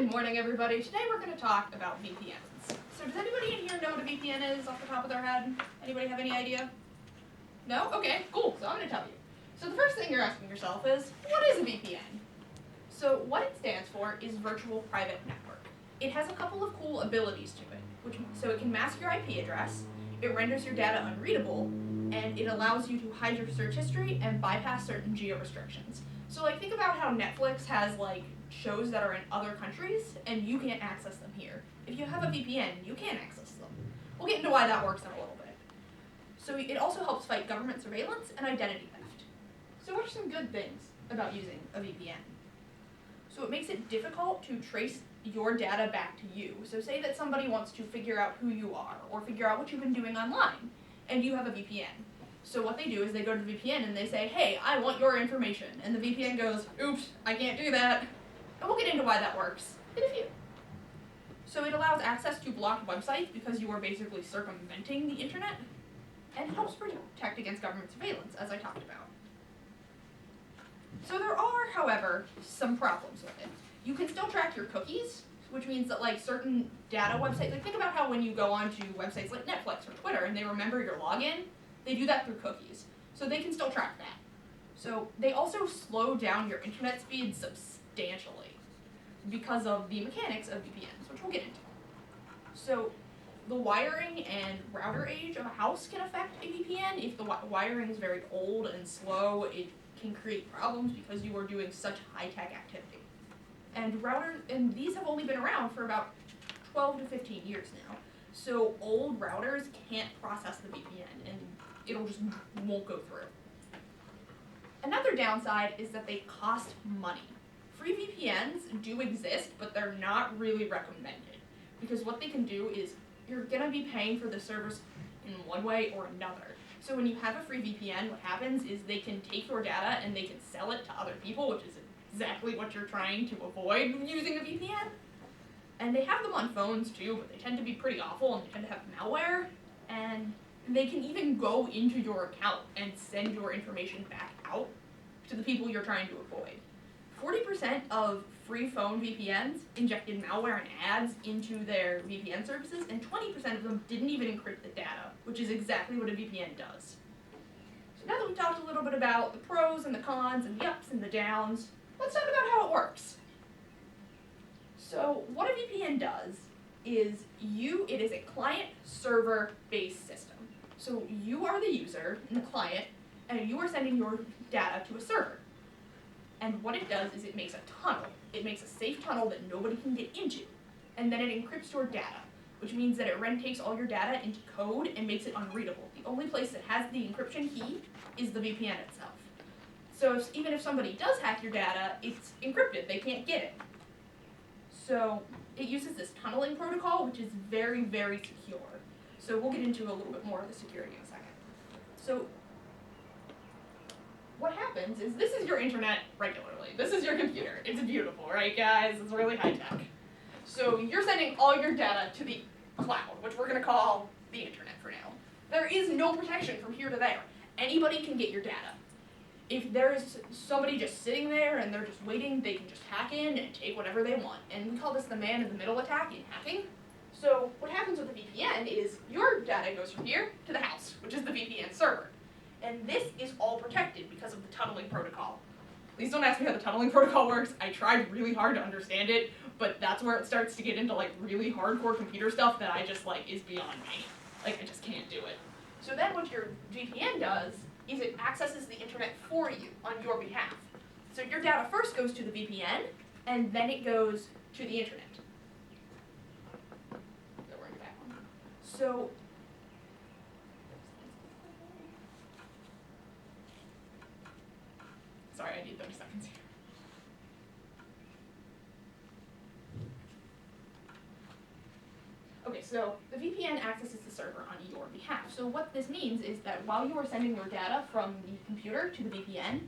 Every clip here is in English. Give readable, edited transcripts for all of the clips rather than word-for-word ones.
Good morning, everybody. Today we're going to talk about VPNs. So does anybody in here know what a VPN is off the top of their head? Anybody have any idea? No? Okay, cool. So I'm going to tell you. So the first thing you're asking yourself is, what is a VPN? So what it stands for is Virtual Private Network. It has a couple of cool abilities to it. So it can mask your IP address, it renders your data unreadable, and it allows you to hide your search history and bypass certain geo restrictions. So like think about how Netflix has like shows that are in other countries and you can't access them here. If you have a VPN, you can access them. We'll get into why that works in a little bit. So it also helps fight government surveillance and identity theft. So what are some good things about using a VPN? So it makes it difficult to trace your data back to you. So say that somebody wants to figure out who you are or figure out what you've been doing online and you have a VPN. So what they do is they go to the VPN and they say, hey, I want your information. And the VPN goes, oops, I can't do that. And we'll get into why that works in a few. So it allows access to blocked websites because you are basically circumventing the internet, and helps protect against government surveillance, as I talked about. So there are, however, some problems with it. You can still track your cookies, which means that like certain data websites, like think about how when you go onto websites like Netflix or Twitter and they remember your login, they do that through cookies. So they can still track that. So they also slow down your internet speed substantially because of the mechanics of VPNs, which we'll get into. So the wiring and router age of a house can affect a VPN. If the wiring is very old and slow, it can create problems because you are doing such high-tech activity. And these have only been around for about 12 to 15 years now. So old routers can't process the VPN and it'll just won't go through. Another downside is that they cost money. Free VPNs do exist, but they're not really recommended because what they can do is you're gonna be paying for the service in one way or another. So when you have a free VPN, what happens is they can take your data and they can sell it to other people, which is exactly what you're trying to avoid using a VPN. And they have them on phones too, but they tend to be pretty awful and they tend to have malware. And they can even go into your account and send your information back out to the people you're trying to avoid. 40% of free phone VPNs injected malware and ads into their VPN services, and 20% of them didn't even encrypt the data, which is exactly what a VPN does. So now that we've talked a little bit about the pros and the cons and the ups and the downs, let's talk about how it works. So what a VPN does is it is a client-server based system. So you are the user and the client, and you are sending your data to a server. And what it does is it makes a tunnel. It makes a safe tunnel that nobody can get into. And then it encrypts your data, which means that it takes all your data into code and makes it unreadable. The only place that has the encryption key is the VPN itself. So even if somebody does hack your data, it's encrypted. They can't get it. So it uses this tunneling protocol, which is very, very secure. So we'll get into a little bit more of the security in a second. So what happens is this is your internet regularly. This is your computer. It's beautiful, right, guys? It's really high tech. So you're sending all your data to the cloud, which we're going to call the internet for now. There is no protection from here to there. Anybody can get your data. If there is somebody just sitting there and they're just waiting, they can just hack in and take whatever they want. And we call this the man-in-the-middle attack in hacking. So what happens with the VPN is your data goes from here to the house, which is the VPN server. And this is all protected because of the tunneling protocol. Please don't ask me how the tunneling protocol works. I tried really hard to understand it, but that's where it starts to get into like really hardcore computer stuff that I just like is beyond me. Like I just can't do it. So then what your VPN does is it accesses the internet for you on your behalf. So your data first goes to the VPN, and then it goes to the internet. So we're in that one. So sorry, I need 30 seconds here. Okay, so the VPN accesses the server on your behalf. So what this means is that while you are sending your data from the computer to the VPN,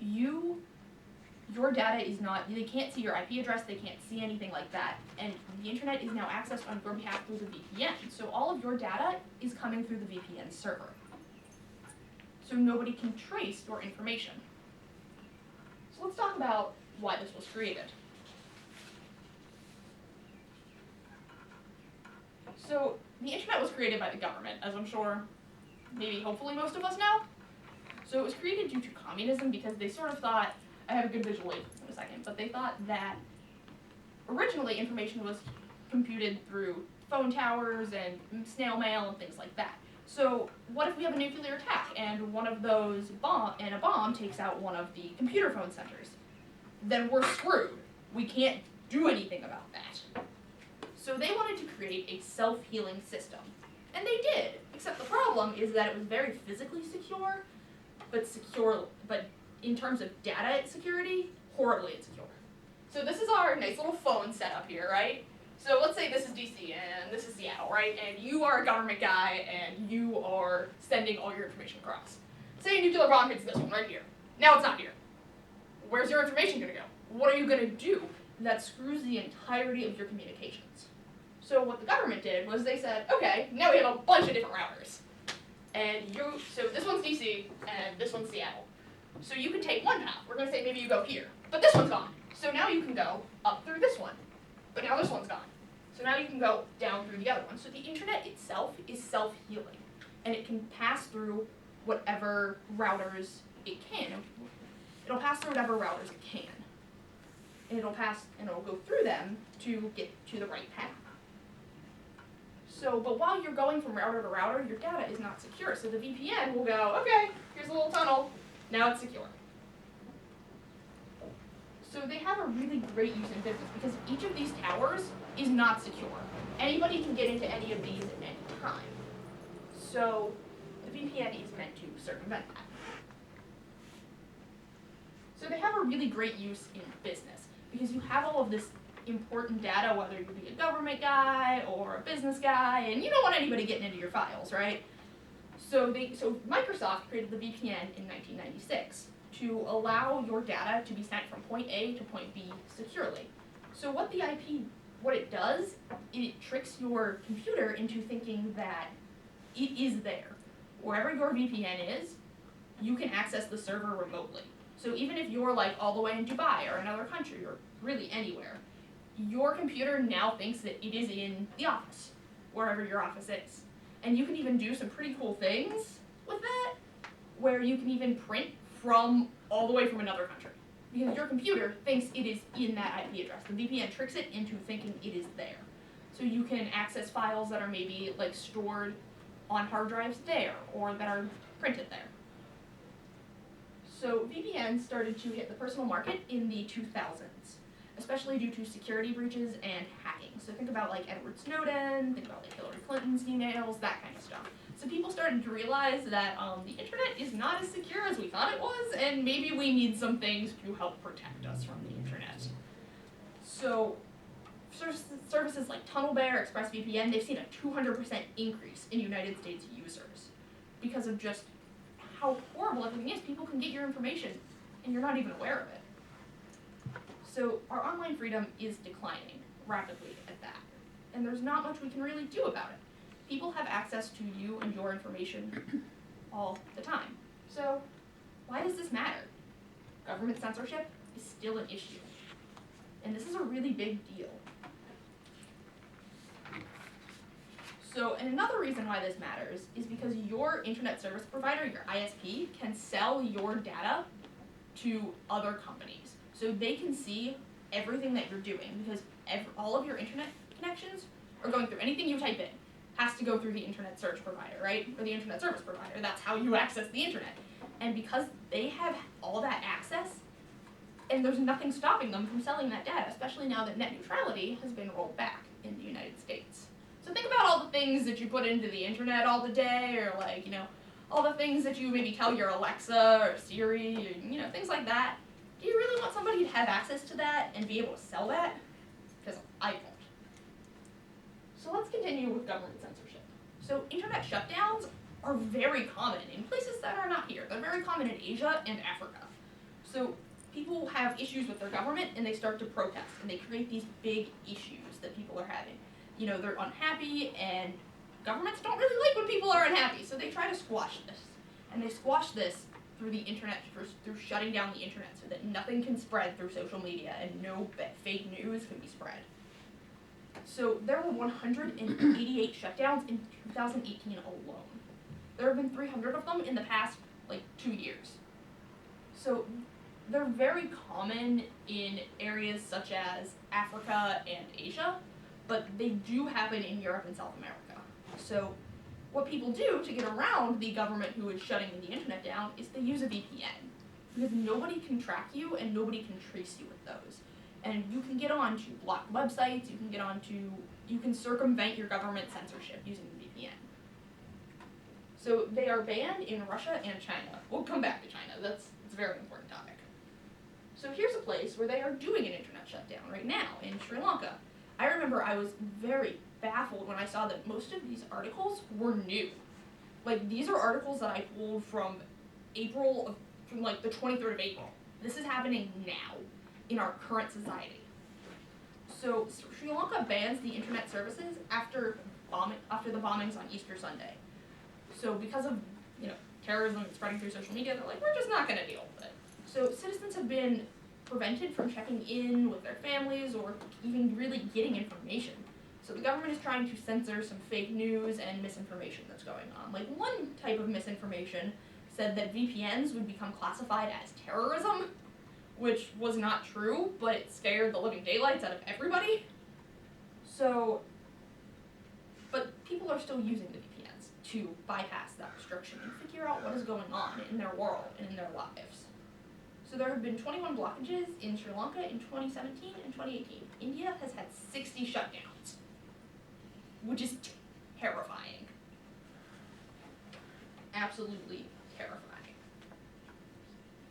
your data is not, they can't see your IP address, they can't see anything like that. And the internet is now accessed on your behalf through the VPN. So all of your data is coming through the VPN server. So nobody can trace your information. So let's talk about why this was created. So the internet was created by the government, as I'm sure maybe hopefully most of us know. So it was created due to communism because they sort of thought, I have a good visual aid in a second, but they thought that originally information was computed through phone towers and snail mail and things like that. So what if we have a nuclear attack and one of those a bomb takes out one of the computer phone centers? Then we're screwed. We can't do anything about that. So they wanted to create a self-healing system. And they did, except the problem is that it was very physically secure, but in terms of data security, horribly insecure. So this is our nice little phone setup here, right? So let's say this is DC and this is Seattle, right? And you are a government guy and you are sending all your information across. Say a nuclear bomb hits this one right here. Now it's not here. Where's your information gonna go? What are you gonna do? That screws the entirety of your communications. So what the government did was they said, okay, now we have a bunch of different routers. So this one's DC and this one's Seattle. So you can take one path. We're gonna say maybe you go here, but this one's gone. So now you can go up through this one, but now this one's gone. So now you can go down through the other one. So the internet itself is self-healing, and it can pass through whatever routers it can. It'll pass through whatever routers it can. And it'll go through them to get to the right path. So, but while you're going from router to router, your data is not secure. So the VPN will go, okay, here's a little tunnel, now it's secure. So they have a really great use in business because each of these towers is not secure. Anybody can get into any of these at any time. So the VPN is meant to circumvent that. So they have a really great use in business because you have all of this important data, whether you be a government guy or a business guy, and you don't want anybody getting into your files, right? So Microsoft created the VPN in 1996 to allow your data to be sent from point A to point B securely. So what it does, it tricks your computer into thinking that it is there. Wherever your VPN is, you can access the server remotely. So even if you're like all the way in Dubai or another country or really anywhere, your computer now thinks that it is in the office, wherever your office is. And you can even do some pretty cool things with that, where you can even print from all the way from another country. Because your computer thinks it is in that IP address. The VPN tricks it into thinking it is there. So you can access files that are maybe like stored on hard drives there, or that are printed there. So VPN started to hit the personal market in the 2000s, especially due to security breaches and hacking. So think about like Edward Snowden, think about like Hillary Clinton's emails, that kind of stuff. So people started to realize that the internet is not as secure as we thought it was, and maybe we need some things to help protect us from the internet. So services like TunnelBear, ExpressVPN, they've seen a 200% increase in United States users because of just how horrible everything is. People can get your information and you're not even aware of it. So our online freedom is declining rapidly at that. And there's not much we can really do about it. People have access to you and your information all the time. So why does this matter? Government censorship is still an issue. And this is a really big deal. So, and another reason why this matters is because your internet service provider, your ISP, can sell your data to other companies. So they can see everything that you're doing because all of your internet connections are going through anything you type in has to go through the internet search provider, right? Or the internet service provider. That's how you access the internet. And because they have all that access, and there's nothing stopping them from selling that data, especially now that net neutrality has been rolled back in the United States. So think about all the things that you put into the internet all the day, or like, all the things that you maybe tell your Alexa or Siri, or, things like that. Do you really want somebody to have access to that and be able to sell that? Because I don't. So let's continue with government censorship. So internet shutdowns are very common in places that are not here. They're very common in Asia and Africa. So people have issues with their government and they start to protest and they create these big issues that people are having. They're unhappy and governments don't really like when people are unhappy, so they try to squash this. And they squash this through the internet, through shutting down the internet so that nothing can spread through social media and no fake news can be spread. So there were 188 shutdowns in 2018 alone. There have been 300 of them in the past, 2 years. So they're very common in areas such as Africa and Asia, but they do happen in Europe and South America. So what people do to get around the government who is shutting the internet down is they use a VPN. Because nobody can track you and nobody can trace you with those. And you can get on to blocked websites, you can circumvent your government censorship using the VPN. So they are banned in Russia and China. We'll come back to China, it's a very important topic. So here's a place where they are doing an internet shutdown right now, in Sri Lanka. I remember I was very baffled when I saw that most of these articles were new. These are articles that I pulled from the 23rd of April. This is happening now in our current society. So Sri Lanka bans the internet services after the bombings on Easter Sunday. So because of terrorism spreading through social media, they're like, we're just not going to deal with it. So citizens have been prevented from checking in with their families or even really getting information. So the government is trying to censor some fake news and misinformation that's going on. One type of misinformation said that VPNs would become classified as terrorism, which was not true, but it scared the living daylights out of everybody. But people are still using the VPNs to bypass that restriction and figure out what is going on in their world and in their lives. So there have been 21 blockages in Sri Lanka in 2017 and 2018. India has had 60 shutdowns, which is terrifying. Absolutely terrifying.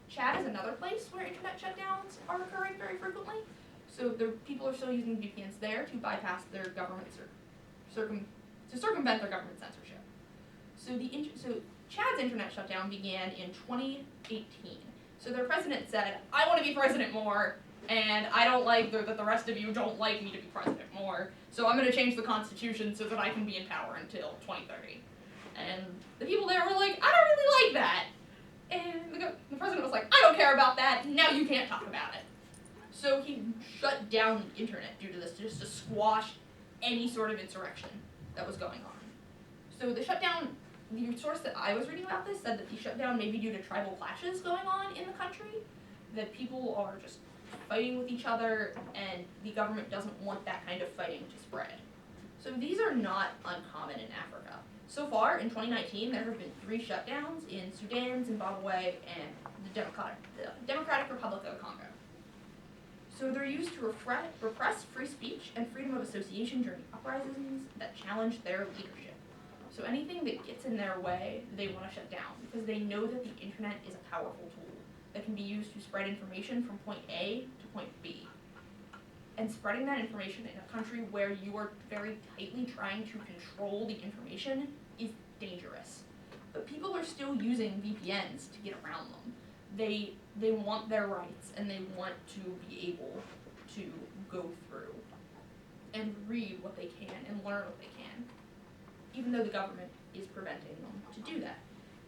Chad is another place where internet shutdowns are occurring very frequently. So people are still using VPNs there to bypass their government circumvent their government censorship. So Chad's internet shutdown began in 2018. So their president said, I want to be president more, and I don't like that the rest of you don't like me to be president more, so I'm going to change the constitution so that I can be in power until 2030. And the people there were like, I don't really like that. And the president was like, I don't care about that, now you can't talk about it. So he shut down the internet due to this, just to squash any sort of insurrection that was going on. So the shutdown, the source that I was reading about this said that the shutdown may be due to tribal clashes going on in the country, that people are just fighting with each other, and the government doesn't want that kind of fighting to spread. So these are not uncommon in Africa. So far, in 2019, there have been 3 shutdowns in Sudan, Zimbabwe, and the Democratic Republic of the Congo. So they're used to repress free speech and freedom of association during uprisings that challenge their leadership. So anything that gets in their way, they want to shut down, because they know that the internet is a powerful tool that can be used to spread information from point A to point B. And spreading that information in a country where you are very tightly trying to control the information is dangerous. But people are still using VPNs to get around them. They want their rights, and they want to be able to go through and read what they can and learn what they can, even though the government is preventing them to do that.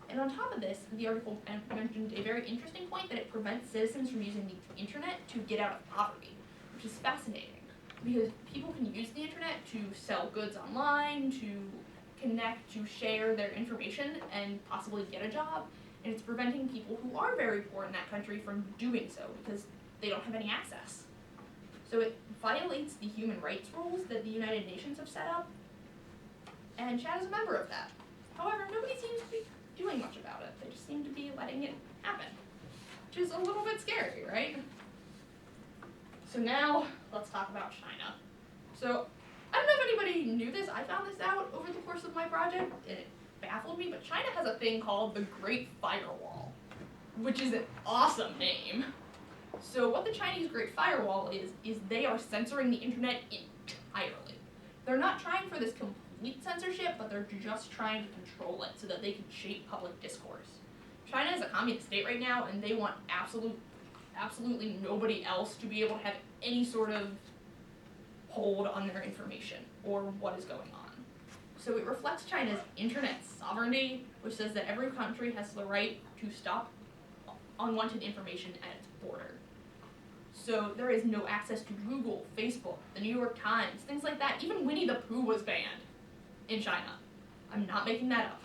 And on top of this, the article mentioned a very interesting point, that it prevents citizens from using the internet to get out of poverty, which is fascinating, because people can use the internet to sell goods online, to connect, to share their information, and possibly get a job, and it's preventing people who are very poor in that country from doing so, because they don't have any access. So it violates the human rights rules that the United Nations have set up, and Chad is a member of that. However, nobody seems to be doing much about it. They just seem to be letting it happen, which is a little bit scary, right? So now, let's talk about China. So, I don't know if anybody knew this. I found this out over the course of my project, and it baffled me, but China has a thing called the Great Firewall, which is an awesome name. So what the Chinese Great Firewall is they are censoring the internet entirely. They're not trying for this complete censorship, but they're just trying to control it so that they can shape public discourse. China is a communist state right now, and they want absolutely nobody else to be able to have any sort of hold on their information or what is going on. So it reflects China's internet sovereignty, which says that every country has the right to stop unwanted information at its border. So there is no access to Google, Facebook, the New York Times, things like that. Even Winnie the Pooh was banned in China. I'm not making that up.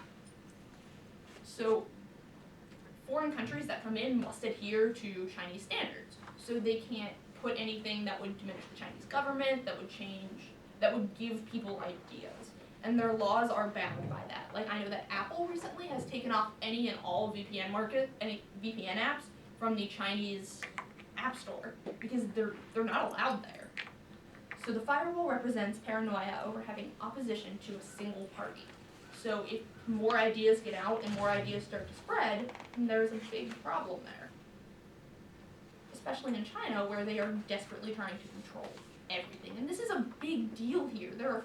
So foreign countries that come in must adhere to Chinese standards. So they can't put anything that would diminish the Chinese government, that would give people ideas. And their laws are bound by that. Like, I know that Apple recently has taken off any and all any VPN apps from the Chinese App Store because they're not allowed there. So the firewall represents paranoia over having opposition to a single party. So if more ideas get out and more ideas start to spread, then there's a big problem there. Especially in China, where they are desperately trying to control everything. And this is a big deal here. There are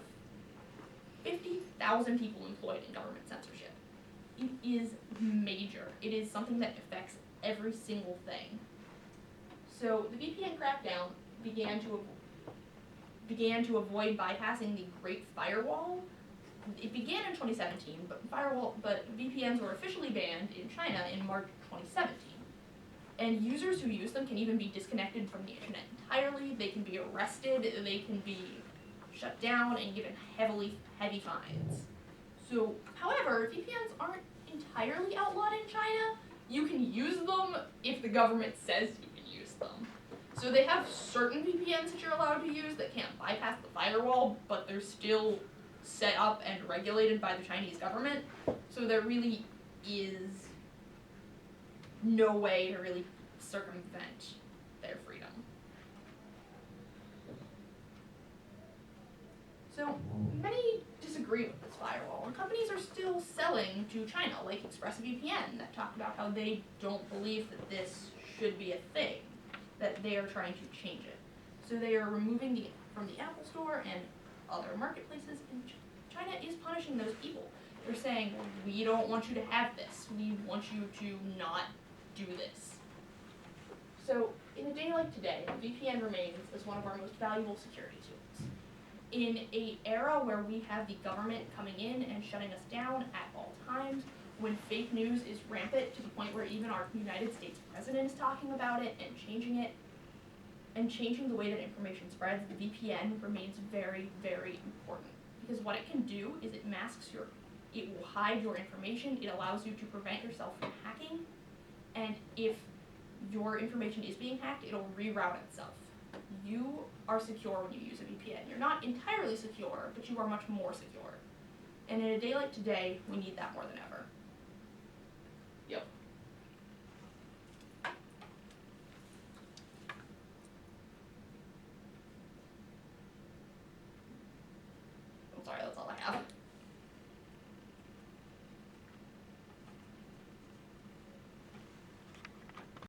50,000 people employed in government censorship. It is major. It is something that affects every single thing. So the VPN crackdown began to avoid bypassing the Great Firewall. It began in 2017, but VPNs were officially banned in China in March 2017. And users who use them can even be disconnected from the internet entirely. They can be arrested. They can be shut down and given heavy fines. So, however, VPNs aren't entirely outlawed in China. You can use them if the government says you can use them. So they have certain VPNs that you're allowed to use that can't bypass the firewall, but they're still set up and regulated by the Chinese government. So there really is no way to really circumvent their freedom. So many disagree with this firewall, and companies are still selling to China, like ExpressVPN, that talk about how they don't believe that this should be a thing, that they are trying to change it. So they are removing it from the Apple Store and other marketplaces, and China is punishing those people. They're saying, we don't want you to have this. We want you to not do this. So in a day like today, VPN remains as one of our most valuable security tools. In an era where we have the government coming in and shutting us down at all times, when fake news is rampant to the point where even our United States president is talking about it and changing it, and changing the way that information spreads, the VPN remains very, very important. Because what it can do is it will hide your information, it allows you to prevent yourself from hacking, and if your information is being hacked, it'll reroute itself. You are secure when you use a VPN. You're not entirely secure, but you are much more secure. And in a day like today, we need that more than ever.